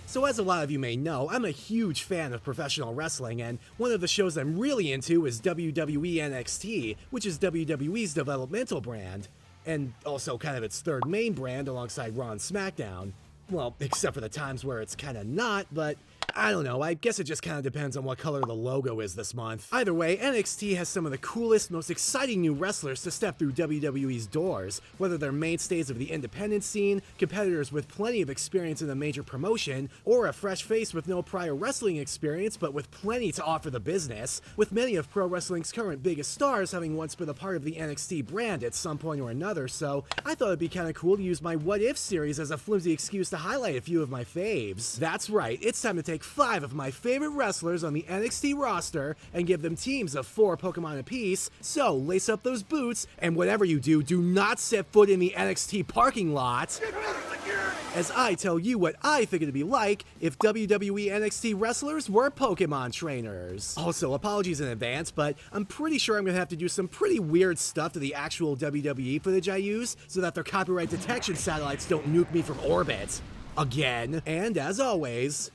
So as a lot of you may know, I'm a huge fan of professional wrestling, and one of the shows I'm really into is WWE NXT, which is WWE's developmental brand, and also kind of its third main brand alongside Raw and SmackDown. Well, except for the times where it's kinda not, but I don't know, I guess it just kinda depends on what color the logo is this month. Either way, NXT has some of the coolest, most exciting new wrestlers to step through WWE's doors, whether they're mainstays of the independent scene, competitors with plenty of experience in a major promotion, or a fresh face with no prior wrestling experience but with plenty to offer the business, with many of pro wrestling's current biggest stars having once been a part of the NXT brand at some point or another, so I thought it'd be kinda cool to use my What If series as a flimsy excuse to highlight a few of my faves. That's right, it's time to take 5 of my favorite wrestlers on the NXT roster and give them teams of 4 Pokemon apiece, so lace up those boots, and whatever you do, do not set foot in the NXT parking lot, as I tell you what I think it'd be like if WWE NXT wrestlers were Pokémon trainers. Also, apologies in advance, but I'm pretty sure I'm gonna have to do some pretty weird stuff to the actual WWE footage I use so that their copyright detection satellites don't nuke me from orbit. Again. And as always,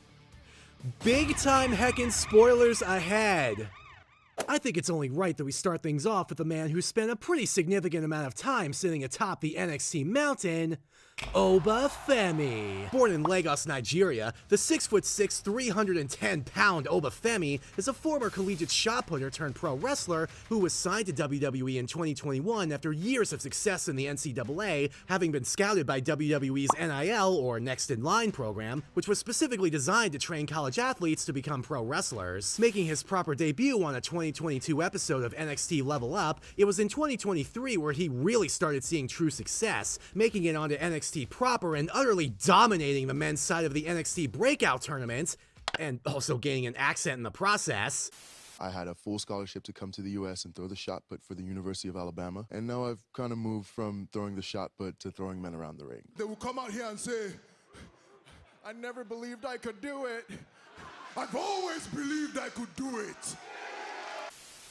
big time heckin' spoilers ahead! I think it's only right that we start things off with the man who spent a pretty significant amount of time sitting atop the NXT mountain, Obafemi. Born in Lagos, Nigeria, the 6'6", 310-pound Obafemi is a former collegiate shot putter turned pro wrestler who was signed to WWE in 2021 after years of success in the NCAA, having been scouted by WWE's NIL, or Next in Line program, which was specifically designed to train college athletes to become pro wrestlers. Making his proper debut on a 2022 episode of NXT Level Up, it was in 2023 where he really started seeing true success, making it onto NXT proper and utterly dominating the men's side of the NXT Breakout tournament, and also gaining an accent in the process. I had a full scholarship to come to the US and throw the shot put for the University of Alabama, and now I've kind of moved from throwing the shot put to throwing men around the ring. They will come out here and say, I never believed I could do it. I've always believed I could do it.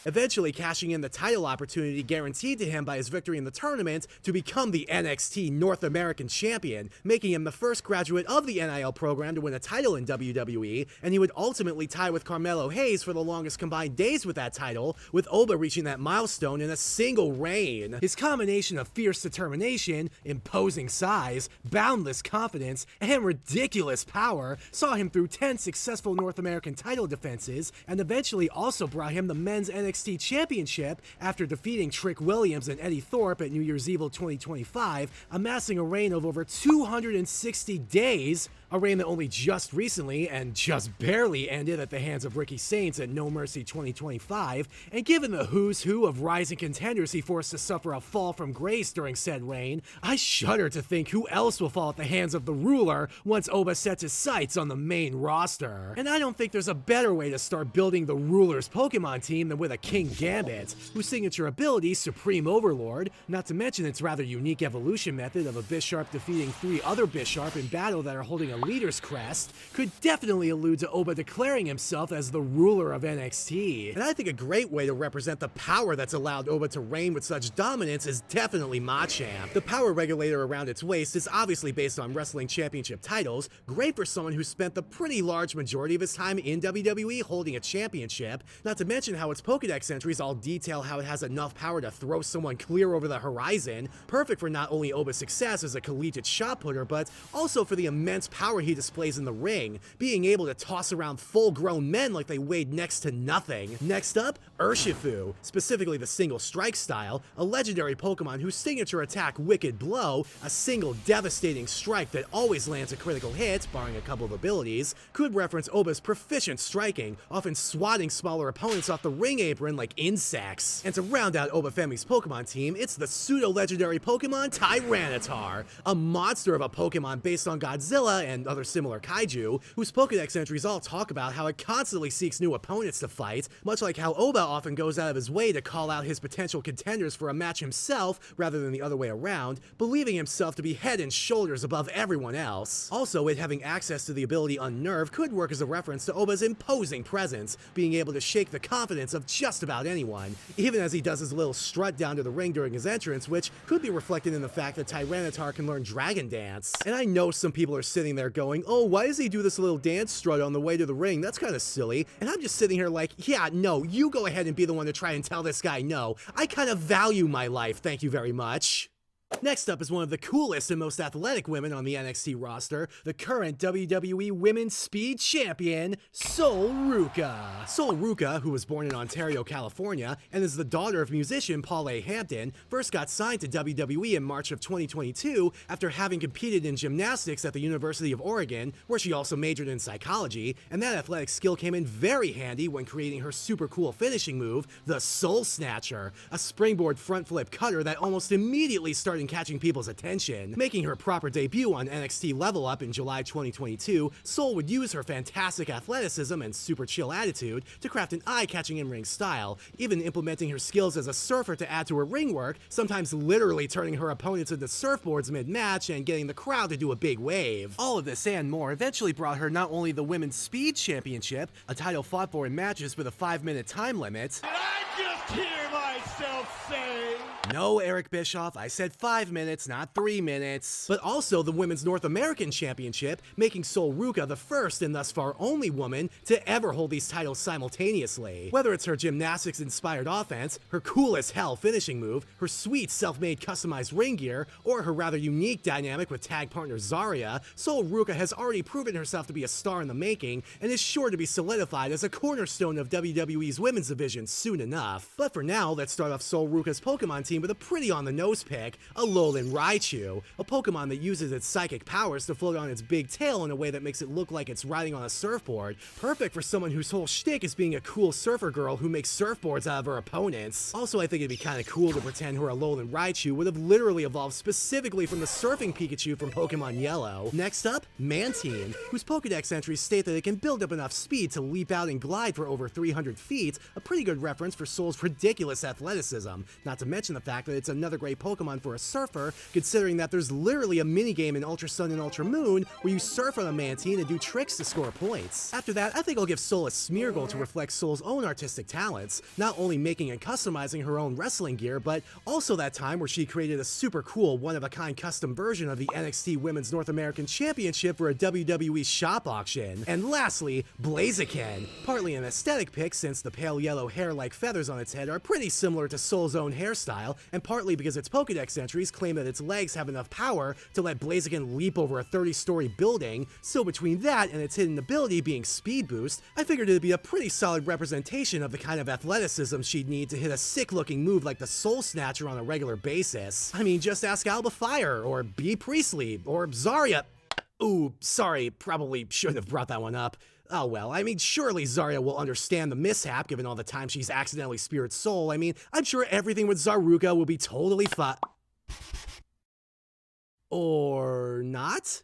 Eventually cashing in the title opportunity guaranteed to him by his victory in the tournament to become the NXT North American Champion, making him the first graduate of the NIL program to win a title in WWE, and he would ultimately tie with Carmelo Hayes for the longest combined days with that title, with Oba reaching that milestone in a single reign. His combination of fierce determination, imposing size, boundless confidence, and ridiculous power saw him through 10 successful North American title defenses, and eventually also brought him the men's NXT Championship after defeating Trick Williams and Eddie Thorpe at New Year's Evil 2025, amassing a reign of over 260 days, a reign that only just recently and just barely ended at the hands of Ricky Saints at No Mercy 2025, and given the who's who of rising contenders he forced to suffer a fall from grace during said reign, I shudder to think who else will fall at the hands of the ruler once Oba sets his sights on the main roster. And I don't think there's a better way to start building the ruler's Pokemon team than with a King Gambit, whose signature ability, Supreme Overlord, not to mention its rather unique evolution method of a Bisharp defeating 3 other Bisharp in battle that are holding a leader's crest, could definitely allude to Oba declaring himself as the ruler of NXT. And I think a great way to represent the power that's allowed Oba to reign with such dominance is definitely Machamp. The power regulator around its waist is obviously based on wrestling championship titles, great for someone who spent the pretty large majority of his time in WWE holding a championship, not to mention how its Pokédex entries all detail how it has enough power to throw someone clear over the horizon, perfect for not only Oba's success as a collegiate shot putter, but also for the immense power he displays in the ring, being able to toss around full-grown men like they weighed next to nothing. Next up, Urshifu, specifically the single strike style, a legendary Pokemon whose signature attack Wicked Blow, a single devastating strike that always lands a critical hit, barring a couple of abilities, could reference Oba's proficient striking, often swatting smaller opponents off the ring apron like insects. And to round out Obafemi's Pokemon team, it's the pseudo-legendary Pokemon Tyranitar, a monster of a Pokemon based on Godzilla and other similar kaiju, whose Pokédex entries all talk about how it constantly seeks new opponents to fight, much like how Oba often goes out of his way to call out his potential contenders for a match himself rather than the other way around, believing himself to be head and shoulders above everyone else. Also, it having access to the ability Unnerve could work as a reference to Oba's imposing presence, being able to shake the confidence of just about anyone, even as he does his little strut down to the ring during his entrance, which could be reflected in the fact that Tyranitar can learn Dragon Dance. And I know some people are sitting there there going, oh, why does he do this little dance strut on the way to the ring? That's kind of silly. And I'm just sitting here like, yeah, no, you go ahead and be the one to try and tell this guy no. I kind of value my life, thank you very much. Next up is one of the coolest and most athletic women on the NXT roster, the current WWE Women's Speed Champion, Sol Ruca. Sol Ruca, who was born in Ontario, California, and is the daughter of musician Paul A. Hampton, first got signed to WWE in March of 2022 after having competed in gymnastics at the University of Oregon, where she also majored in psychology, and that athletic skill came in very handy when creating her super cool finishing move, the Soul Snatcher, a springboard front flip cutter that almost immediately started catching people's attention. Making her proper debut on NXT Level Up in July 2022, Sol would use her fantastic athleticism and super chill attitude to craft an eye-catching in-ring style, even implementing her skills as a surfer to add to her ring work, sometimes literally turning her opponents into surfboards mid-match and getting the crowd to do a big wave. All of this and more eventually brought her not only the Women's Speed Championship, a title fought for in matches with a 5-minute time limit. Did I just hear myself say? No, Eric Bischoff, I said 5 minutes, not 3 minutes. But also the Women's North American Championship, making Sol Ruca the first and thus far only woman to ever hold these titles simultaneously. Whether it's her gymnastics-inspired offense, her cool as hell finishing move, her sweet self-made customized ring gear, or her rather unique dynamic with tag partner Zarya, Sol Ruca has already proven herself to be a star in the making and is sure to be solidified as a cornerstone of WWE's women's division soon enough. But for now, let's start off Sol Ruca's Pokémon team with a pretty on-the-nose pick, Alolan Raichu, a Pokemon that uses its psychic powers to float on its big tail in a way that makes it look like it's riding on a surfboard, perfect for someone whose whole shtick is being a cool surfer girl who makes surfboards out of her opponents. Also, I think it'd be kinda cool to pretend her Alolan Raichu would have literally evolved specifically from the surfing Pikachu from Pokemon Yellow. Next up, Mantine, whose Pokedex entries state that it can build up enough speed to leap out and glide for over 300 feet, a pretty good reference for Sol's ridiculous athleticism, not to mention the fact that it's another great Pokemon for a surfer, considering that there's literally a minigame in Ultra Sun and Ultra Moon where you surf on a Mantine and do tricks to score points. After that, I think I'll give Sol a Smeargle to reflect Sol's own artistic talents, not only making and customizing her own wrestling gear, but also that time where she created a super cool, one-of-a-kind custom version of the NXT Women's North American Championship for a WWE shop auction. And lastly, Blaziken, partly an aesthetic pick since the pale yellow hair like feathers on its head are pretty similar to Sol's own hairstyle, and partly because its Pokedex entries claim that its legs have enough power to let Blaziken leap over a 30-story building, so between that and its hidden ability being Speed Boost, I figured it'd be a pretty solid representation of the kind of athleticism she'd need to hit a sick-looking move like the Soul Snatcher on a regular basis. I mean, just ask Alba Fire, or Bea Priestley, or Zarya. Ooh, sorry, probably shouldn't have brought that one up. Oh well, I mean, surely Zarya will understand the mishap given all the time she's accidentally Spirit Soul. I mean, I'm sure everything with Zaruka will be totally fine. Or not?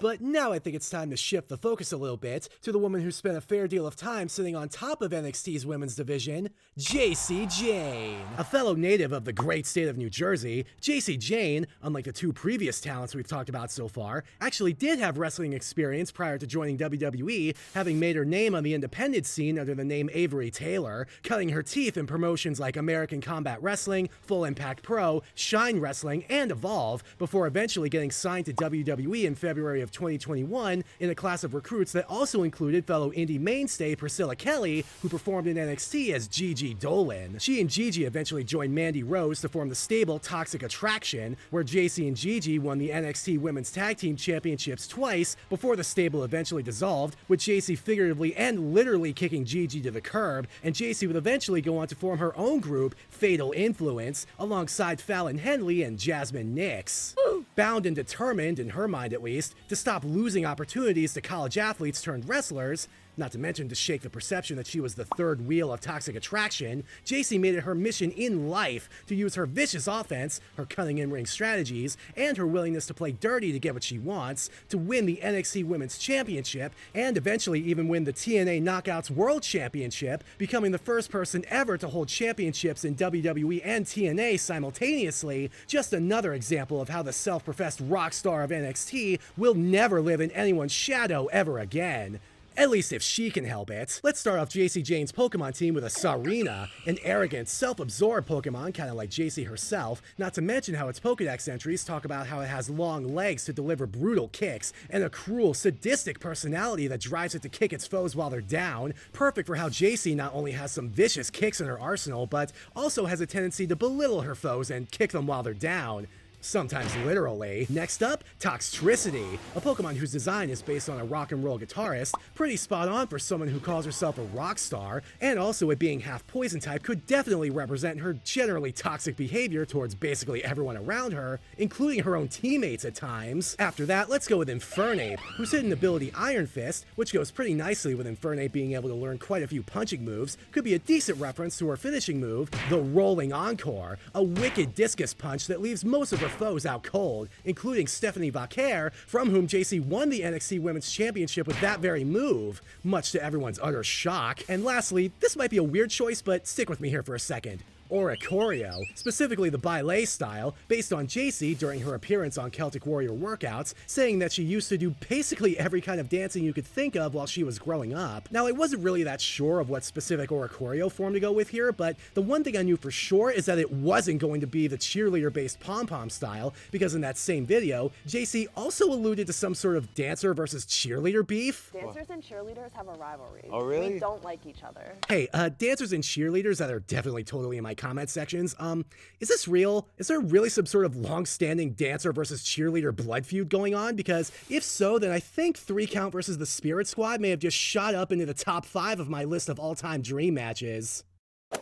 But now I think it's time to shift the focus a little bit to the woman who spent a fair deal of time sitting on top of NXT's women's division, Jacy Jayne. A fellow native of the great state of New Jersey, Jacy Jayne, unlike the two previous talents we've talked about so far, actually did have wrestling experience prior to joining WWE, having made her name on the independent scene under the name Avery Taylor, cutting her teeth in promotions like American Combat Wrestling, Full Impact Pro, Shine Wrestling, and Evolve, before eventually getting signed to WWE in February of 2021 in a class of recruits that also included fellow indie mainstay Priscilla Kelly, who performed in NXT as Gigi Dolan. She and Gigi eventually joined Mandy Rose to form the stable Toxic Attraction, where Jacy and Gigi won the NXT Women's Tag Team Championships twice before the stable eventually dissolved, with Jacy figuratively and literally kicking Gigi to the curb, and Jacy would eventually go on to form her own group, Fatal Influence, alongside Fallon Henley and Jasmine Nix. Bound and determined, in her mind at least, to stop losing opportunities to college athletes turned wrestlers, not to mention to shake the perception that she was the third wheel of Toxic Attraction, Jacy made it her mission in life to use her vicious offense, her cunning in-ring strategies, and her willingness to play dirty to get what she wants, to win the NXT Women's Championship, and eventually even win the TNA Knockouts World Championship, becoming the first person ever to hold championships in WWE and TNA simultaneously. Just another example of how the self-professed rock star of NXT will never live in anyone's shadow ever again. At least if she can help it. Let's start off JC Jane's Pokemon team with a Sarina, an arrogant, self-absorbed Pokemon, kinda like JC herself, not to mention how its Pokedex entries talk about how it has long legs to deliver brutal kicks, and a cruel, sadistic personality that drives it to kick its foes while they're down. Perfect for how JC not only has some vicious kicks in her arsenal, but also has a tendency to belittle her foes and kick them while they're down. Sometimes literally. Next up, Toxtricity, a Pokemon whose design is based on a rock and roll guitarist, pretty spot on for someone who calls herself a rock star, and also it being half poison type could definitely represent her generally toxic behavior towards basically everyone around her, including her own teammates at times. After that, let's go with Infernape, whose hidden ability Iron Fist, which goes pretty nicely with Infernape being able to learn quite a few punching moves, could be a decent reference to her finishing move, the Rolling Encore, a wicked discus punch that leaves most of her foes out cold, including Stephanie Vaquer, from whom JC won the NXT Women's Championship with that very move, much to everyone's utter shock. And lastly, this might be a weird choice, but stick with me here for a second. Oricorio, specifically the ballet style, based on JC during her appearance on Celtic Warrior Workouts, saying that she used to do basically every kind of dancing you could think of while she was growing up. Now, I wasn't really that sure of what specific Oricorio form to go with here, but the one thing I knew for sure is that it wasn't going to be the cheerleader-based pom-pom style, because in that same video, JC also alluded to some sort of dancer versus cheerleader beef. Dancers and cheerleaders have a rivalry. Oh, really? We don't like each other. Hey, dancers and cheerleaders that are definitely totally in my comment sections, is this real? Is there really some sort of long-standing dancer versus cheerleader blood feud going on? Because if so, then I think 3 Count versus the Spirit Squad may have just shot up into the top 5 of my list of all-time dream matches.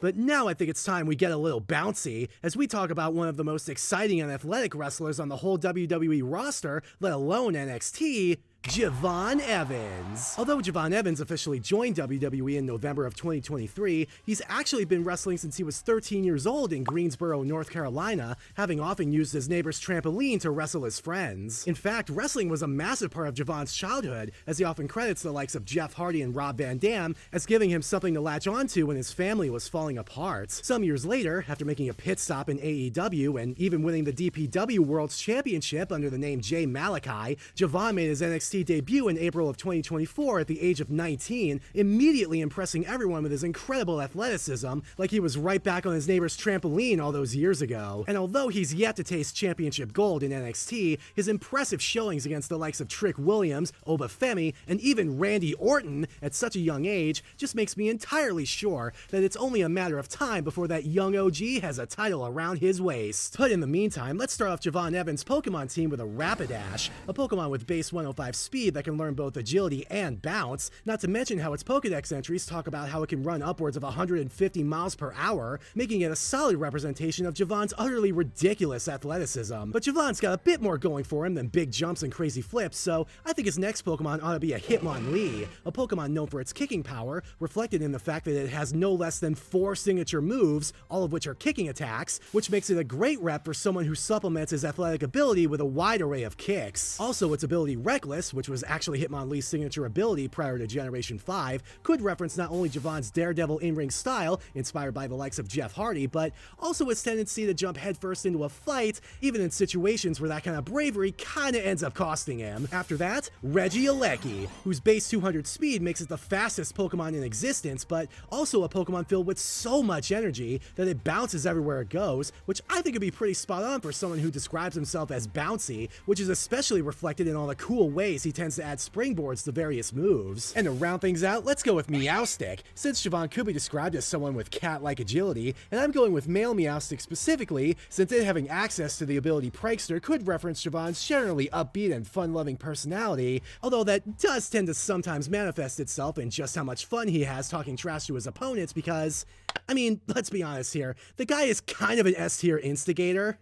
But now I think it's time we get a little bouncy, as we talk about one of the most exciting and athletic wrestlers on the whole WWE roster, let alone NXT, Javon Evans. Although Javon Evans officially joined WWE in November of 2023, he's actually been wrestling since he was 13 years old in Greensboro, North Carolina, having often used his neighbor's trampoline to wrestle his friends. In fact, wrestling was a massive part of Javon's childhood, as he often credits the likes of Jeff Hardy and Rob Van Dam as giving him something to latch onto when his family was falling apart. Some years later, after making a pit stop in AEW and even winning the DPW World's Championship under the name Jay Malachi, Javon made his NXT debut in April of 2024 at the age of 19, immediately impressing everyone with his incredible athleticism, like he was right back on his neighbor's trampoline all those years ago. And although he's yet to taste championship gold in NXT, his impressive showings against the likes of Trick Williams, Obafemi, and even Randy Orton at such a young age just makes me entirely sure that it's only a matter of time before that young OG has a title around his waist. But in the meantime, let's start off Javon Evans' Pokemon team with a Rapidash, a Pokemon with base 105 speed that can learn both agility and bounce, not to mention how its Pokedex entries talk about how it can run upwards of 150 miles per hour, making it a solid representation of Javon's utterly ridiculous athleticism. But Javon's got a bit more going for him than big jumps and crazy flips, so I think his next Pokemon ought to be a Hitmonlee, a Pokemon known for its kicking power, reflected in the fact that it has no less than 4 signature moves, all of which are kicking attacks, which makes it a great rep for someone who supplements his athletic ability with a wide array of kicks. Also, its ability Reckless, which was actually Hitmonlee's signature ability prior to Generation 5, could reference not only Javon's daredevil in-ring style, inspired by the likes of Jeff Hardy, but also its tendency to jump headfirst into a fight, even in situations where that kind of bravery kinda ends up costing him. After that, Regieleki, whose base 200 speed makes it the fastest Pokemon in existence, but also a Pokemon filled with so much energy that it bounces everywhere it goes, which I think would be pretty spot on for someone who describes himself as bouncy, which is especially reflected in all the cool ways he tends to add springboards to various moves. And to round things out, let's go with Meowstic, since Javon could be described as someone with cat-like agility, and I'm going with male Meowstic specifically, since it having access to the ability Prankster could reference Javon's generally upbeat and fun-loving personality, although that does tend to sometimes manifest itself in just how much fun he has talking trash to his opponents because, I mean, let's be honest here, the guy is kind of an S-tier instigator.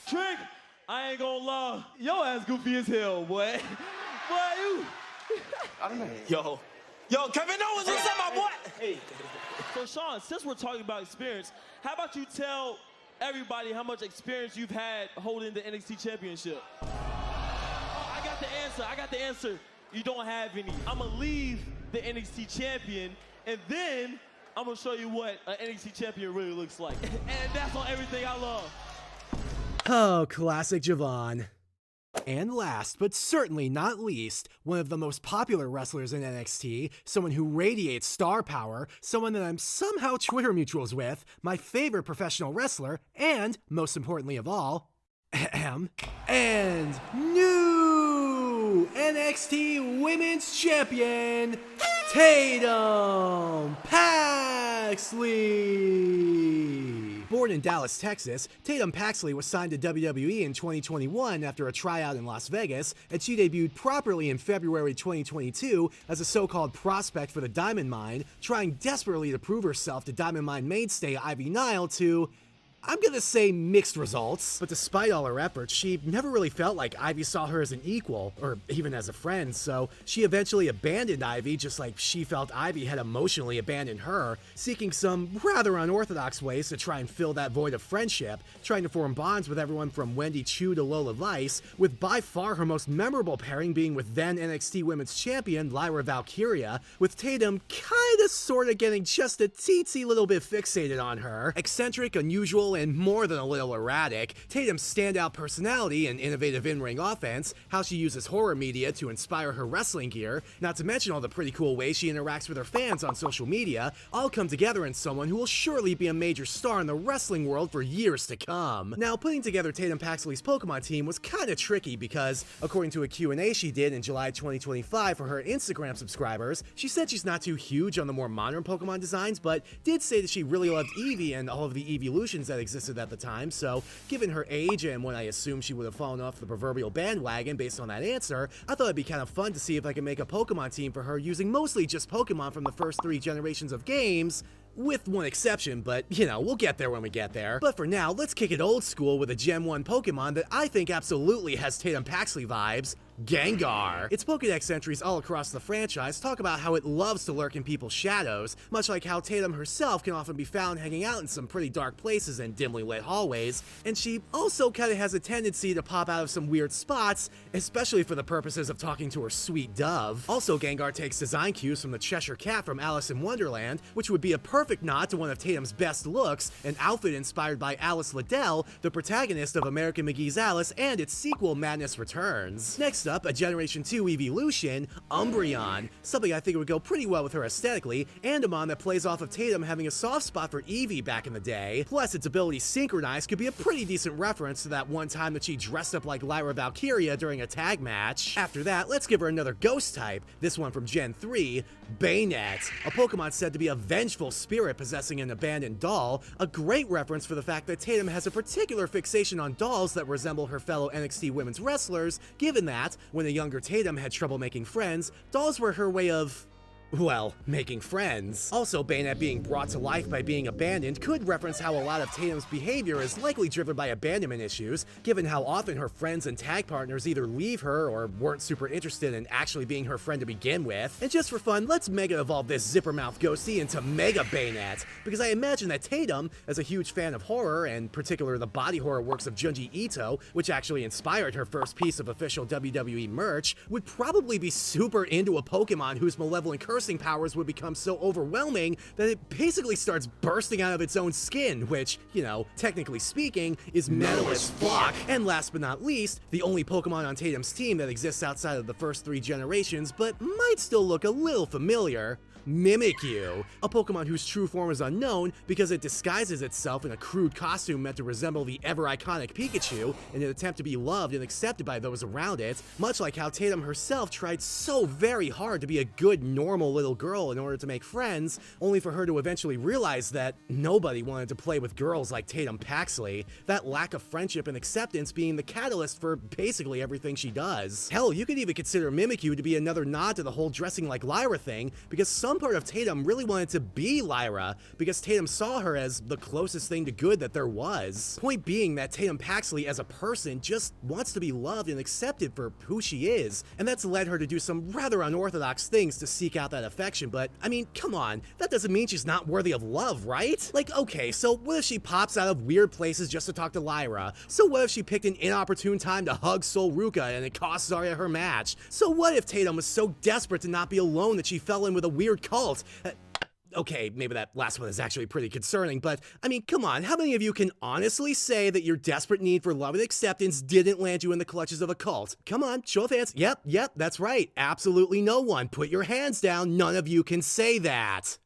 Trick, I ain't gonna lie, your ass goofy as hell, boy. Boy, you. I don't know. Yo, Kevin Owens, what's up, my boy? Hey. So, Sean, since we're talking about experience, how about you tell everybody how much experience you've had holding the NXT Championship? Oh, I got the answer. You don't have any. I'm gonna leave the NXT Champion, and then I'm gonna show you what an NXT Champion really looks like. And that's on everything I love. Oh, classic Javon. And last, but certainly not least, one of the most popular wrestlers in NXT, someone who radiates star power, someone that I'm somehow Twitter mutuals with, my favorite professional wrestler, and, most importantly of all, and new NXT Women's Champion, Tatum Paxley! Born in Dallas, Texas, Tatum Paxley was signed to WWE in 2021 after a tryout in Las Vegas, and she debuted properly in February 2022 as a so-called prospect for the Diamond Mine, trying desperately to prove herself to Diamond Mine mainstay Ivy Nile to, I'm gonna say, mixed results. But despite all her efforts, she never really felt like Ivy saw her as an equal, or even as a friend, so she eventually abandoned Ivy just like she felt Ivy had emotionally abandoned her, seeking some rather unorthodox ways to try and fill that void of friendship, trying to form bonds with everyone from Wendy Chu to Lola Vice, with by far her most memorable pairing being with then NXT Women's Champion Lyra Valkyria, with Tatum kinda sorta getting just a teensy little bit fixated on her. Eccentric, unusual, and more than a little erratic, Tatum's standout personality and innovative in-ring offense, how she uses horror media to inspire her wrestling gear, not to mention all the pretty cool ways she interacts with her fans on social media, all come together in someone who will surely be a major star in the wrestling world for years to come. Now, putting together Tatum Paxley's Pokemon team was kinda tricky because, according to a Q&A she did in July 2025 for her Instagram subscribers, she said she's not too huge on the more modern Pokemon designs, but did say that she really loved Eevee and all of the evolutions that existed at the time, so given her age and when I assume she would have fallen off the proverbial bandwagon based on that answer, I thought it'd be kind of fun to see if I could make a Pokemon team for her using mostly just Pokemon from the first 3 generations of games, with one exception, but you know, we'll get there when we get there. But for now, let's kick it old school with a Gen 1 Pokemon that I think absolutely has Tatum Paxley vibes, Gengar. Its Pokédex entries all across the franchise talk about how it loves to lurk in people's shadows, much like how Tatum herself can often be found hanging out in some pretty dark places and dimly lit hallways, and she also kinda has a tendency to pop out of some weird spots, especially for the purposes of talking to her sweet dove. Also, Gengar takes design cues from the Cheshire Cat from Alice in Wonderland, which would be a perfect nod to one of Tatum's best looks, an outfit inspired by Alice Liddell, the protagonist of American McGee's Alice and its sequel Madness Returns. Next up, a Generation 2 evolution, Umbreon, something I think would go pretty well with her aesthetically, and a mon that plays off of Tatum having a soft spot for Eevee back in the day, plus its ability Synchronize could be a pretty decent reference to that one time that she dressed up like Lyra Valkyria during a tag match. After that, let's give her another ghost type, this one from Gen 3, Banette, a Pokemon said to be a vengeful spirit possessing an abandoned doll, a great reference for the fact that Tatum has a particular fixation on dolls that resemble her fellow NXT women's wrestlers, given that, when a younger Tatum had trouble making friends, dolls were her way of, well, making friends. Also, Banette being brought to life by being abandoned could reference how a lot of Tatum's behavior is likely driven by abandonment issues, given how often her friends and tag partners either leave her or weren't super interested in actually being her friend to begin with. And just for fun, let's Mega Evolve this Zippermouth Ghostie into Mega Banette, because I imagine that Tatum, as a huge fan of horror, and particularly the body horror works of Junji Ito, which actually inspired her first piece of official WWE merch, would probably be super into a Pokemon whose malevolent cursing powers would become so overwhelming that it basically starts bursting out of its own skin, which, you know, technically speaking, is metal as fuck. And last but not least, the only Pokemon on Tatum's team that exists outside of the first 3 generations, but might still look a little familiar, Mimikyu, a Pokemon whose true form is unknown because it disguises itself in a crude costume meant to resemble the ever-iconic Pikachu in an attempt to be loved and accepted by those around it, much like how Tatum herself tried so very hard to be a good, normal little girl in order to make friends, only for her to eventually realize that nobody wanted to play with girls like Tatum Paxley, that lack of friendship and acceptance being the catalyst for basically everything she does. Hell, you could even consider Mimikyu to be another nod to the whole dressing like Lyra thing, because some part of Tatum really wanted to be Lyra, because Tatum saw her as the closest thing to good that there was. Point being that Tatum Paxley as a person just wants to be loved and accepted for who she is, and that's led her to do some rather unorthodox things to seek out that affection, but I mean, come on, that doesn't mean she's not worthy of love, right? Like, okay, so what if she pops out of weird places just to talk to Lyra? So what if she picked an inopportune time to hug Sol Ruka and it cost Zarya her match? So what if Tatum was so desperate to not be alone that she fell in with a weird cult? Okay, maybe that last one is actually pretty concerning, but I mean, come on, how many of you can honestly say that your desperate need for love and acceptance didn't land you in the clutches of a cult? Come on, show of hands. Yep, that's right. Absolutely no one. Put your hands down. None of you can say that.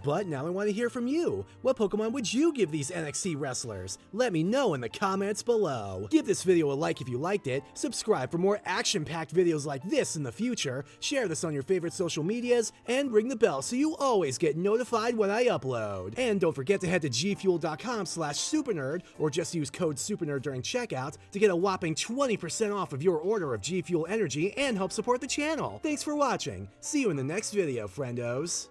But now I want to hear from you. What Pokemon would you give these NXT wrestlers? Let me know in the comments below. Give this video a like if you liked it, subscribe for more action-packed videos like this in the future, share this on your favorite social medias, and ring the bell so you always get notified when I upload. And don't forget to head to gfuel.com/supernerd or just use code SUPERNERD during checkout to get a whopping 20% off of your order of G Fuel Energy and help support the channel. Thanks for watching. See you in the next video, friendos.